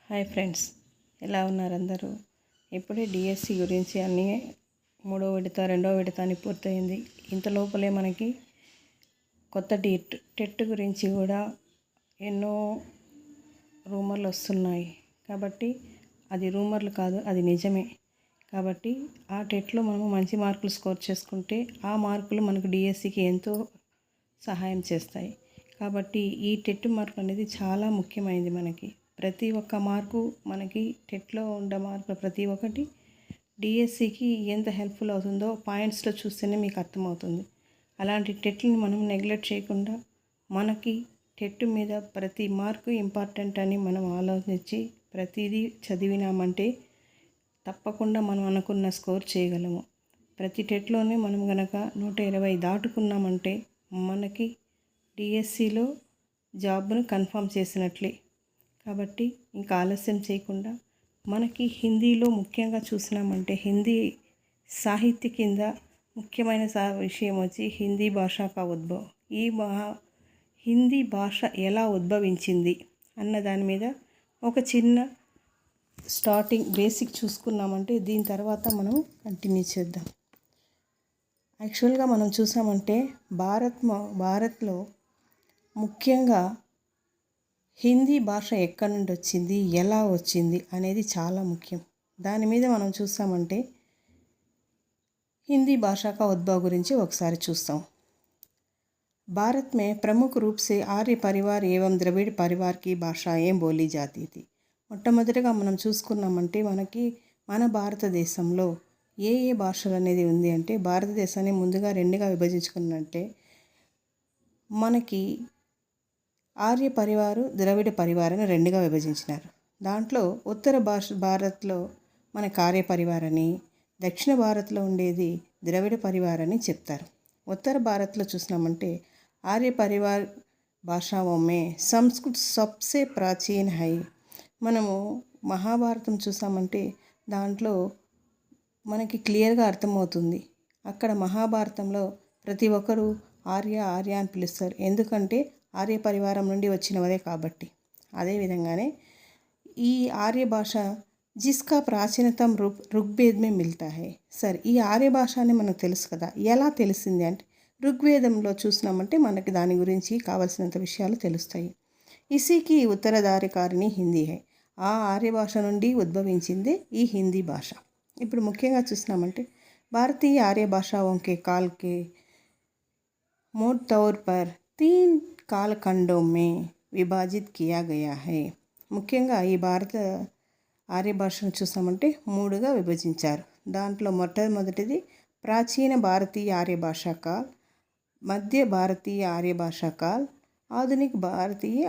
Hi friends, ఎలా ఉన్నారు అందరూ? ఇప్పుడే డిఎస్సి గురించి అన్నీ 3వ విడత 2వ విడత అని పూర్తయింది. ఇంత లోపలే మనకి కొత్త టెట్ గురించి కూడా ఎన్నో రూమర్లు వస్తున్నాయి. కాబట్టి అది రూమర్లు కాదు, అది నిజమే. కాబట్టి ఆ టెట్లో మనము మంచి మార్కులు స్కోర్ చేసుకుంటే ఆ మార్కులు మనకు డిఎస్సికి ఎంతో సహాయం చేస్తాయి. కాబట్టి ఈ టెట్ మార్కు అనేది చాలా ముఖ్యమైనది. మనకి ప్రతి ఒక్క మార్కు, మనకి టెట్లో ఉండే మార్కులు ప్రతి ఒక్కటి డిఎస్సికి ఎంత హెల్ప్ఫుల్ అవుతుందో పాయింట్స్లో చూస్తేనే మీకు అర్థమవుతుంది. అలాంటి టెట్ని మనం నెగ్లెక్ట్ చేయకుండా మనకి టెట్ మీద ప్రతి మార్కు ఇంపార్టెంట్ అని మనం ఆలోచించి ప్రతిదీ చదివినామంటే తప్పకుండా మనం అనుకున్న స్కోర్ చేయగలము. ప్రతి టెట్లోనే మనం గనక 120 దాటుకున్నామంటే మనకి డిఎస్సిలో జాబ్ను కన్ఫర్మ్ చేసినట్లే. కాబట్టి ఇంకా ఆలస్యం చేయకుండా మనకి హిందీలో ముఖ్యంగా చూసినామంటే హిందీ సాహిత్య కింద ముఖ్యమైన విషయం వచ్చి హిందీ భాష కా ఉద్భవ్. హిందీ భాష ఎలా ఉద్భవించింది అన్న దాని మీద ఒక చిన్న స్టార్టింగ్ బేసిక్ చూసుకున్నామంటే దీని తర్వాత మనం కంటిన్యూ చేద్దాం. యాక్చువల్గా మనం చూసామంటే భారత్లో ముఖ్యంగా హిందీ భాష ఎక్కడి నుండి వచ్చింది, ఎలా వచ్చింది అనేది చాలా ముఖ్యం. దాని మీద మనం చూసామంటే हिंदी भाषा का उद्भव गुरिंची ఒకసారి చూస్తాం. भारत में प्रमुख रूप से आर्य परिवार एवं द्रविड़ परिवार की भाषाएं बोली जाती थी. మొట్టమొదటిగా మనం చూసుకున్నామంటే మనకి మన భారతదేశంలో ఏ భాషలు అనేది ఉంది అంటే భారతదేశాన్ని ముందుగా రెండుగా విభజించుకున్నట్టే మనకి ఆర్య పరివారు, ద్రవిడ పరివార్ అని రెండుగా విభజించినారు. దాంట్లో ఉత్తర భారత్లో మనకి ఆర్య పరివార్ అని, దక్షిణ భారత్లో ఉండేది ద్రవిడ పరివార్ అని చెప్తారు. ఉత్తర భారత్లో చూసినామంటే ఆర్య పరివార్ భాషాओं में సంస్కృత సబ్సే ప్రాచీన హై. మనము మహాభారతం చూసామంటే దాంట్లో మనకి క్లియర్గా అర్థమవుతుంది. అక్కడ మహాభారతంలో ప్రతి ఒక్కరూ ఆర్య అని పిలుస్తారు. ఎందుకంటే ఆర్య పరివారం నుండి వచ్చినవదే కాబట్టి. అదేవిధంగానే ఈ ఆర్య భాష జిస్కా ప్రాచీనతम ఋగ్వేద్ మే మిల్తా హై. సరే, ఈ ఆర్య భాష అని మనకు తెలుసు కదా. ఎలా తెలిసింది అంటే ఋగ్వేదంలో చూసినామంటే మనకి దాని గురించి కావాల్సినంత విషయాలు తెలుస్తాయి. ఇసికి ఉత్తరధారికారిణి హిందీ హై. ఆ ఆర్య భాష నుండి ఉద్భవించింది ఈ హిందీ భాష. ఇప్పుడు ముఖ్యంగా చూసినామంటే భారతీయ ఆర్య భాషాओं के काल के मोटे तौर पर 3 कालखंडों में विभाजित किया गया है. ముఖ్యంగా ఈ భారత ఆర్య భాషను చూసామంటే 3గా విభజించారు. దాంట్లో మొట్టమొదటిది ప్రాచీన భారతీయ ఆర్య భాషా కాల్, మధ్య భారతీయ ఆర్య భాషా కాల్, ఆధునిక భారతీయ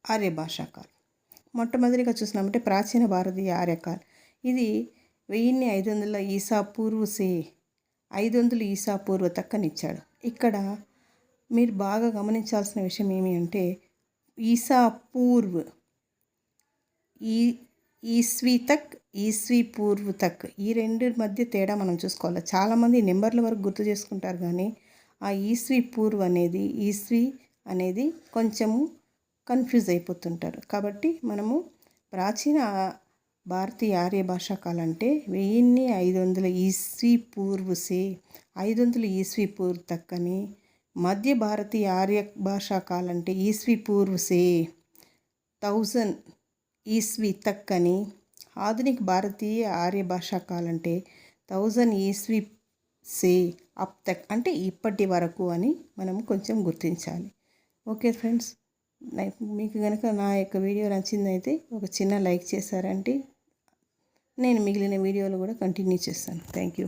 ఆర్య భాషా కాల్. మొట్టమొదటిగా చూసినామంటే ప్రాచీన భారతీయ ఆర్యకాల్. ఇది 1500 ఈసా పూర్వ సే 500 ఈసా పూర్వ తక్కనిచ్చాడు. ఇక్కడ మీరు బాగా గమనించాల్సిన విషయం ఏమి అంటే ఈసా పూర్వ్, ఈస్వీ తక్, ఈస్వీ పూర్వ్ తక్, ఈ రెండు మధ్య తేడా మనం చూసుకోవాలి. చాలామంది నెంబర్ల వరకు గుర్తు చేసుకుంటారు కానీ ఆ ఈస్వీ పూర్వ్ అనేది, ఈస్వీ అనేది కొంచెము కన్ఫ్యూజ్ అయిపోతుంటారు. కాబట్టి మనము ప్రాచీన భారతీయ ఆర్య భాషా కాల్ అంటే 1500 ఈస్వీ పూర్వ్ సే 500 ఈస్వీ పూర్వ్ తక్ అని, మధ్య భారతీయ ఆర్య భాషా కాల్ అంటే ఈస్వీ పూర్వ్ సే 1000 ఈస్వీ తక్ అని, ఆధునిక భారతీయ ఆర్య భాషా కాల్ అంటే 1000 ఈస్వీ సే అప్ తక్ అంటే ఇప్పటి వరకు అని మనం కొంచెం గుర్తించాలి. ఓకే ఫ్రెండ్స్, మీకు కనుక నా యొక్క వీడియో నచ్చిందైతే ఒక చిన్న లైక్ చేశారంటే నేను మిగిలిన వీడియోలు కూడా కంటిన్యూ చేస్తాను. Thank you.